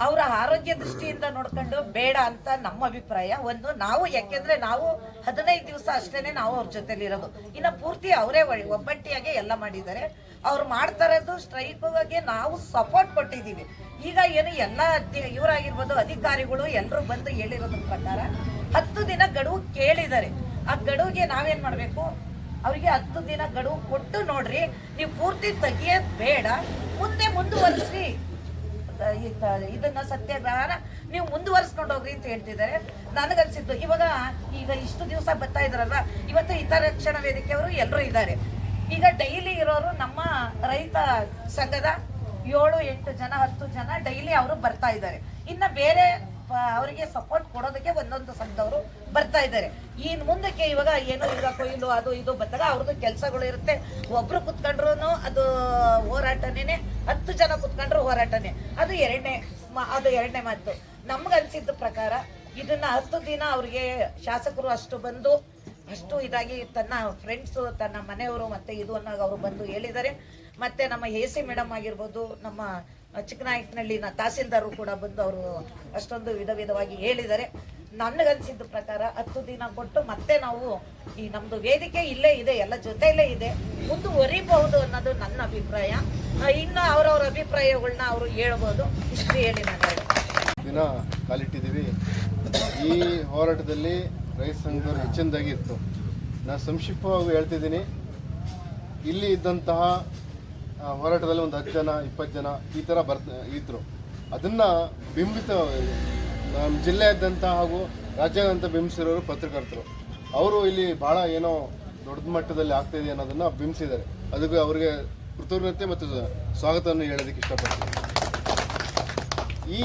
G: ಅವರ ಆರೋಗ್ಯ ದೃಷ್ಟಿಯಿಂದ ನೋಡ್ಕೊಂಡು ಬೇಡ ಅಂತ ನಮ್ಮ ಅಭಿಪ್ರಾಯ. ಒಂದು ನಾವು ಯಾಕೆಂದ್ರೆ ನಾವು 15 ದಿವಸ ಅಷ್ಟೇನೆ ನಾವು ಅವ್ರ ಜೊತೆಲಿರೋದು. ಇನ್ನು ಪೂರ್ತಿ ಅವರೇ ಒಬ್ಬಟ್ಟಿಯಾಗೆ ಎಲ್ಲ ಮಾಡಿದ್ದಾರೆ. ಅವ್ರು ಮಾಡ್ತಾ ಇರೋದು ಸ್ಟ್ರೈಕ್ಗೆ ನಾವು ಸಪೋರ್ಟ್ ಕೊಟ್ಟಿದ್ದೀವಿ. ಈಗ ಏನು ಎಲ್ಲ ಇವರಾಗಿರ್ಬೋದು ಅಧಿಕಾರಿಗಳು ಎಲ್ಲರೂ ಬಂದು ಹೇಳಿರೋದ್ರ ಪ್ರಕಾರ 10 ದಿನ ಗಡುವು ಕೇಳಿದ್ದಾರೆ. ಆ ಗಡುವಿಗೆ ನಾವೇನು ಮಾಡಬೇಕು, ಅವರಿಗೆ 10 ದಿನ ಗಡುವು ಕೊಟ್ಟು ನೋಡ್ರಿ, ನೀವು ಪೂರ್ತಿ ತೆಗಿಯೋದು ಬೇಡ, ಮುಂದೆ ಮುಂದುವರಿಸಿ ಇದನ್ನ ಸತ್ಯಾಗ್ರಹನ ನೀವು ಮುಂದುವರಿಸ್ಕೊಂಡು ಹೋಗ್ರಿ ಅಂತ ಹೇಳ್ತಿದ್ದಾರೆ. ನನಗನ್ಸಿದ್ದು ಈಗ ಇಷ್ಟು ದಿವಸ ಬರ್ತಾ ಇದಾರಲ್ಲ, ಇವತ್ತು ಹಿತರಕ್ಷಣಾ ವೇದಿಕೆಯವರು ಎಲ್ಲರೂ ಇದ್ದಾರೆ. ಈಗ ಡೈಲಿ ಇರೋರು ನಮ್ಮ ರೈತ ಸಂಘದ 7-8 ಜನ 10 ಜನ ಡೈಲಿ ಅವರು ಬರ್ತಾ ಇದ್ದಾರೆ. ಇನ್ನು ಬೇರೆ ಅವರಿಗೆ ಸಪೋರ್ಟ್ ಕೊಡೋದಕ್ಕೆ ಒಂದೊಂದು ಸಂಘದವರು ಬರ್ತಾ ಇದ್ದಾರೆ. ಇನ್ನು ಮುಂದಕ್ಕೆ ಈಗ ಕೊಯ್ಲು ಅದು ಇದು ಬಂದಾಗ ಅವ್ರದ್ದು ಕೆಲಸಗಳು ಇರುತ್ತೆ. ಒಬ್ರು ಕುತ್ಕೊಂಡ್ರು ಅದು ಹೋರಾಟನೇ, 10 ಜನ ಕುತ್ಕೊಂಡ್ರು ಹೋರಾಟನೇ. ಅದು ಎರಡನೇ ಮಾತು. ನಮ್ಗನ್ಸಿದ್ದ ಪ್ರಕಾರ ಇದನ್ನ 10 ದಿನ ಅವ್ರಿಗೆ ಶಾಸಕರು ಅಷ್ಟು ಇದಾಗಿ ತನ್ನ ಫ್ರೆಂಡ್ಸು ತನ್ನ ಮನೆಯವರು ಮತ್ತೆ ಇದು ಅನ್ನೋದು ಅವರು ಬಂದು ಹೇಳಿದ್ದಾರೆ. ಮತ್ತೆ ನಮ್ಮ AC ಮೇಡಮ್ ಆಗಿರ್ಬೋದು, ನಮ್ಮ ಚಿಕ್ಕನಾಯಕನಹಳ್ಳಿನ ತಹಸೀಲ್ದಾರರು ಕೂಡ ಬಂದು ಅವರು ಅಷ್ಟೊಂದು ವಿಧವಾಗಿ ಹೇಳಿದ್ದಾರೆ. ನನಗನ್ಸಿದ್ದ ಪ್ರಕಾರ 10 ದಿನ ಕೊಟ್ಟು ಮತ್ತೆ ನಾವು ಈ ನಮ್ಮದು ವೇದಿಕೆ ಇಲ್ಲೇ ಇದೆ, ಎಲ್ಲ ಜೊತೆಯಲ್ಲೇ ಇದೆ, ಮುಂದುವರಿಬಹುದು ಅನ್ನೋದು ನನ್ನ ಅಭಿಪ್ರಾಯ. ಇನ್ನು ಅವರವರ ಅಭಿಪ್ರಾಯಗಳನ್ನ ಅವರು ಹೇಳ್ಬೋದು. ಇಷ್ಟು ಹೇಳಿ ನಾನು
H: ದಿನ ಕಾಲಿಟ್ಟಿದ್ದೀವಿ. ಈ ಹೋರಾಟದಲ್ಲಿ ರೈತ ಸಂಘದವರು ಹೆಚ್ಚಿನದಾಗಿ ಇತ್ತು. ನಾನು ಸಂಕ್ಷಿಪ್ತವಾಗಿ ಹೇಳ್ತಿದ್ದೀನಿ. ಇಲ್ಲಿ ಇದ್ದಂತಹ ಹೋರಾಟದಲ್ಲಿ ಒಂದು 10 ಜನ 20 ಜನ ಈ ಥರ ಇದ್ದರು. ಅದನ್ನು ನಮ್ಮ ಜಿಲ್ಲೆಯಾದ್ಯಂತ ಹಾಗೂ ರಾಜ್ಯಾದ್ಯಂತ ಬಿಂಬಿಸಿರೋರು ಪತ್ರಕರ್ತರು. ಅವರು ಇಲ್ಲಿ ಭಾಳ ಏನೋ ದೊಡ್ಡ ಮಟ್ಟದಲ್ಲಿ ಆಗ್ತಾಯಿದೆ ಅನ್ನೋದನ್ನು ಬಿಂಬಿಸಿದ್ದಾರೆ. ಅದಕ್ಕೆ ಅವರಿಗೆ ಕೃತಜ್ಞತೆ ಮತ್ತು ಸ್ವಾಗತವನ್ನು ಹೇಳೋದಕ್ಕೆ ಇಷ್ಟಪಡ್ತೀನಿ. ಈ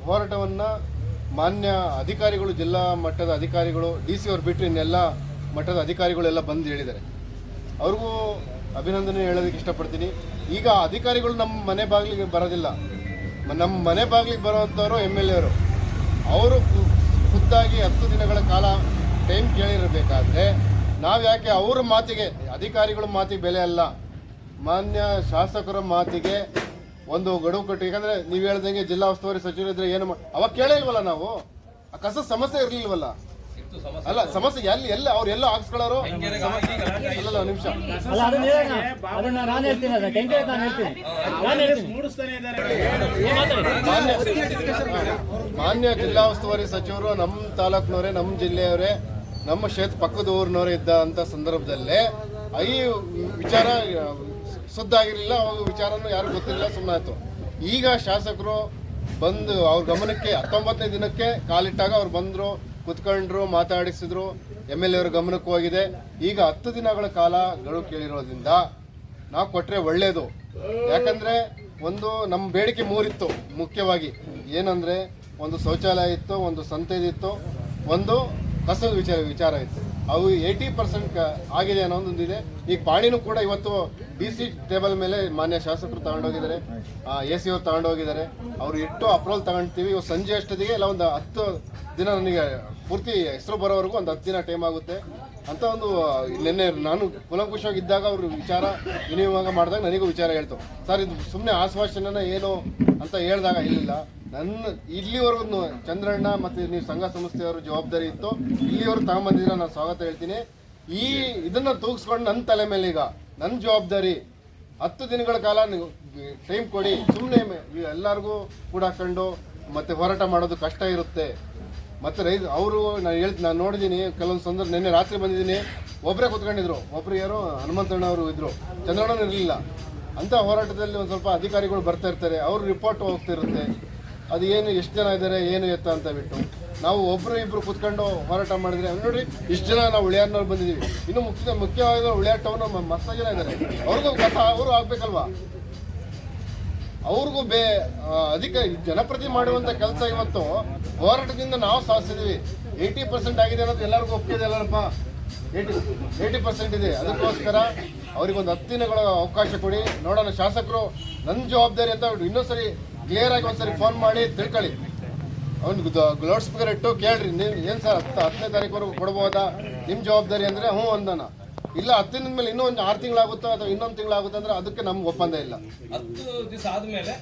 H: ಹೋರಾಟವನ್ನು ಮಾನ್ಯ ಅಧಿಕಾರಿಗಳು, ಜಿಲ್ಲಾ ಮಟ್ಟದ ಅಧಿಕಾರಿಗಳು, DC ಅವ್ರು ಬಿಟ್ಟರೆ ಇನ್ನೆಲ್ಲ ಮಟ್ಟದ ಅಧಿಕಾರಿಗಳೆಲ್ಲ ಬಂದು ಹೇಳಿದ್ದಾರೆ. ಅವ್ರಿಗೂ ಅಭಿನಂದನೆ ಹೇಳೋದಕ್ಕೆ ಇಷ್ಟಪಡ್ತೀನಿ. ಈಗ ಅಧಿಕಾರಿಗಳು ನಮ್ಮ ಮನೆ ಬಾಗಿಲಿಗೆ ಬರೋದಿಲ್ಲ. ನಮ್ಮ ಮನೆ ಬಾಗಿಲಿಗೆ ಬರುವಂಥವ್ರು MLA ಅವರು. ಅವರು ಖುದ್ದಾಗಿ 10 ದಿನಗಳ ಕಾಲ ಟೈಮ್ ಕೇಳಿರಬೇಕಾದ್ರೆ ನಾವು ಯಾಕೆ ಅವ್ರ ಮಾತಿಗೆ, ಅಧಿಕಾರಿಗಳ ಮಾತಿಗೆ ಬೆಲೆ ಅಲ್ಲ, ಮಾನ್ಯ ಶಾಸಕರ ಮಾತಿಗೆ ಒಂದು ಗಡುವು ಕೊಟ್ಟು. ಯಾಕಂದರೆ ನೀವು ಹೇಳ್ದಂಗೆ ಜಿಲ್ಲಾ ಉಸ್ತುವಾರಿ ಸಚಿವರಿದ್ರೆ ಏನು ಅವಾಗ ಕೇಳಿಲ್ವಲ್ಲ ನಾವು, ಆ ಕಸದ ಸಮಸ್ಯೆ ಇರಲಿಲ್ವಲ್ಲ. ಅಲ್ಲ ಸಮಸ್ಯೆ ಎಲ್ಲ ಅವ್ರೆಲ್ಲ ಹಾಕ್ಸ್ಕೊಳ್ಳೋರು. ಅಲ್ಲ ನಿಮಿಷ, ಮಾನ್ಯ ಜಿಲ್ಲಾ ಉಸ್ತುವಾರಿ ಸಚಿವರು ನಮ್ಮ ತಾಲೂಕಿನವರೇ, ನಮ್ಮ ಜಿಲ್ಲೆಯವರೇ, ನಮ್ಮ ಕ್ಷೇತ್ರ ಪಕ್ಕದ ಊರಿನವರೇ ಇದ್ದಂಥ ಸಂದರ್ಭದಲ್ಲೇ ಈ ವಿಚಾರ ಸುದ್ದಾಗಿರಲಿಲ್ಲ. ಅವಾಗ ವಿಚಾರನೂ ಯಾರಿಗೂ ಗೊತ್ತಿರಲಿಲ್ಲ, ಸುಮ್ಮನಾಯ್ತು. ಈಗ ಶಾಸಕರು ಬಂದು ಅವ್ರ ಗಮನಕ್ಕೆ 19ನೇ ದಿನಕ್ಕೆ ಕಾಲಿಟ್ಟಾಗ ಅವ್ರು ಬಂದರು, ಕುತ್ಕೊಂಡ್ರು, ಮಾತಾಡಿಸಿದ್ರು. MLA ಅವ್ರ ಗಮನಕ್ಕೂ ಹೋಗಿದೆ. ಈಗ 10 ದಿನಗಳ ಕಾಲ ಗಡುವು ಕೇಳಿರೋದ್ರಿಂದ ನಾವು ಕೊಟ್ಟರೆ ಒಳ್ಳೆಯದು. ಯಾಕಂದರೆ ಒಂದು ನಮ್ಮ ಬೇಡಿಕೆ 3 ಇತ್ತು ಮುಖ್ಯವಾಗಿ. ಏನಂದರೆ ಒಂದು ಶೌಚಾಲಯ ಇತ್ತು, ಒಂದು ಸಂತೆದಿತ್ತು, ಒಂದು ಕಸದ ವಿಚಾರ ಇತ್ತು. ಅವು 80% ಆಗಿದೆ ಅನ್ನೋದೊಂದಿದೆ. ಈಗ ಪಾಣಿನೂ ಕೂಡ ಇವತ್ತು DC ಟೇಬಲ್ ಮೇಲೆ ಮಾನ್ಯ ಶಾಸಕರು ತಗೊಂಡೋಗಿದ್ದಾರೆ, AC ಅವ್ರು ತಗೊಂಡೋಗಿದ್ದಾರೆ. ಅವ್ರು ಇಟ್ಟು ಅಪ್ರೂವಲ್ ತಗೊಳ್ತೀವಿ. ಇವತ್ತು ಸಂಜೆ ಅಷ್ಟೊತ್ತಿಗೆ ಎಲ್ಲ ಒಂದು 10 ದಿನ, ನನಗೆ ಪೂರ್ತಿ ಹೆಸರು ಬರೋವರೆಗೂ ಒಂದು 10 ದಿನ ಟೈಮ್ ಆಗುತ್ತೆ ಅಂತ ಒಂದು ನಿನ್ನೆ ನಾನು ಕುಲಂಕುಷವಾಗಿದ್ದಾಗ ಅವರು ವಿಚಾರ ವಿನಿಮಯ ಮಾಡಿದಾಗ ನನಗೂ ವಿಚಾರ ಹೇಳ್ತು. ಸರ್ ಇದು ಸುಮ್ಮನೆ ಆಶ್ವಾಸನ ಏನು ಅಂತ ಹೇಳಿದಾಗ ಇಲ್ಲ, ನನ್ನ ಇಲ್ಲಿವರೆಗೂ ಚಂದ್ರಣ್ಣ ಮತ್ತು ನೀವು ಸಂಘ ಸಂಸ್ಥೆಯವರು ಜವಾಬ್ದಾರಿ ಇತ್ತು, ಇಲ್ಲಿವರೆಗೂ ತಗೊಂಬಂದಿದ್ರೆ ನಾನು ಸ್ವಾಗತ ಹೇಳ್ತೀನಿ. ಇದನ್ನು ತೂಗಿಸ್ಕೊಂಡು ನನ್ನ ತಲೆ ಮೇಲೆ ಈಗ ನನ್ನ ಜವಾಬ್ದಾರಿ. 10 ದಿನಗಳ ಕಾಲ ನೀವು ಟೈಮ್ ಕೊಡಿ. ಸುಮ್ಮನೆ ಎಲ್ಲರಿಗೂ ಕೂಡ ಹಾಕೊಂಡು ಮತ್ತೆ ಹೋರಾಟ ಮಾಡೋದು ಕಷ್ಟ ಇರುತ್ತೆ. ಮತ್ತು ಅವರು ನಾನು ನೋಡಿದ್ದೀನಿ ಕೆಲವೊಂದು ಸಂದರ್ಭ. ನಿನ್ನೆ ರಾತ್ರಿ ಬಂದಿದ್ದೀನಿ, ಒಬ್ಬರೇ ಕೂತ್ಕೊಂಡಿದ್ರು. ಒಬ್ಬರು ಯಾರೋ ಹನುಮಂತಣ್ಣ ಅವರು ಇದ್ದರು, ಚಂದ್ರಣ್ಣ ಇರಲಿಲ್ಲ. ಅಂಥ ಹೋರಾಟದಲ್ಲಿ ಒಂದು ಸ್ವಲ್ಪ ಅಧಿಕಾರಿಗಳು ಬರ್ತಾ ಇರ್ತಾರೆ, ಅವ್ರ ರಿಪೋರ್ಟ್ ಹೋಗ್ತಿರುತ್ತೆ. ಅದು ಏನು ಎಷ್ಟು ಜನ ಇದ್ದಾರೆ ಏನು ಎತ್ತ ಅಂತ ಬಿಟ್ಟು ನಾವು ಒಬ್ಬರು ಕೂತ್ಕೊಂಡು ಹೋರಾಟ ಮಾಡಿದರೆ ನೋಡಿ ಇಷ್ಟು ಜನ ನಾವು ಉಳಿಯಾರ್ನವ್ರು ಬಂದಿದ್ದೀವಿ. ಇನ್ನು ಮುಖ್ಯವಾಗಿ ಉಳಿಯಾರ್ ಟೌನ್ ಮಸ್ತ ಜನ ಇದ್ದಾರೆ. ಅವ್ರಿಗೂ ಕಸ ಅವರು ಆಗಬೇಕಲ್ವಾ. ಅವ್ರಿಗೂ ಜನಪ್ರತಿ ಮಾಡುವಂಥ ಕೆಲಸ ಇವತ್ತು ಹೋರಾಟದಿಂದ ನಾವು ಸಾಧಿಸಿದ್ವಿ. 80% ಆಗಿದೆ ಅನ್ನೋದು ಎಲ್ಲರಿಗೂ ಒಪ್ಪಿದೆ. ಎಲ್ಲರಪ್ಪ 80% ಇದೆ. ಅದಕ್ಕೋಸ್ಕರ ಅವ್ರಿಗೊಂದು 10 ದಿನಗಳ ಅವಕಾಶ ಕೊಡಿ, ನೋಡೋಣ. ಶಾಸಕರು ನನ್ನ ಜವಾಬ್ದಾರಿ ಅಂತ ಇನ್ನೊಂದ್ಸರಿ ಕ್ಲಿಯರ್ ಆಗಿ ಒಂದ್ಸರಿ ಫೋನ್ ಮಾಡಿ ತಿಳ್ಕೊಳ್ಳಿ. ಅವ್ನಿಗೆ ಲೌಡ್ ಸ್ಪೀಕರ್ ಇಟ್ಟು ಕೇಳ್ರಿ, ನೀವು ಏನು ಸರ್ 10ನೇ ತಾರೀಕುವರೆಗೂ ಕೊಡ್ಬೋದಾ, ನಿಮ್ಮ ಜವಾಬ್ದಾರಿ ಅಂದರೆ ಹ್ಞೂ ಅಂದಾನ. ಇಲ್ಲ 10 ದಿನದ ಮೇಲೆ ಇನ್ನೂ ಒಂದು 6 ತಿಂಗಳಾಗುತ್ತೋ ಅಥವಾ ಇನ್ನೊಂದು ತಿಂಗಳಾಗುತ್ತೋ ಅಂದ್ರೆ ಅದಕ್ಕೆ ನಮ್ಗೆ ಒಪ್ಪಂದ ಇಲ್ಲ.
C: 10 ದಿವಸ ಆದ್ಮೇಲೆ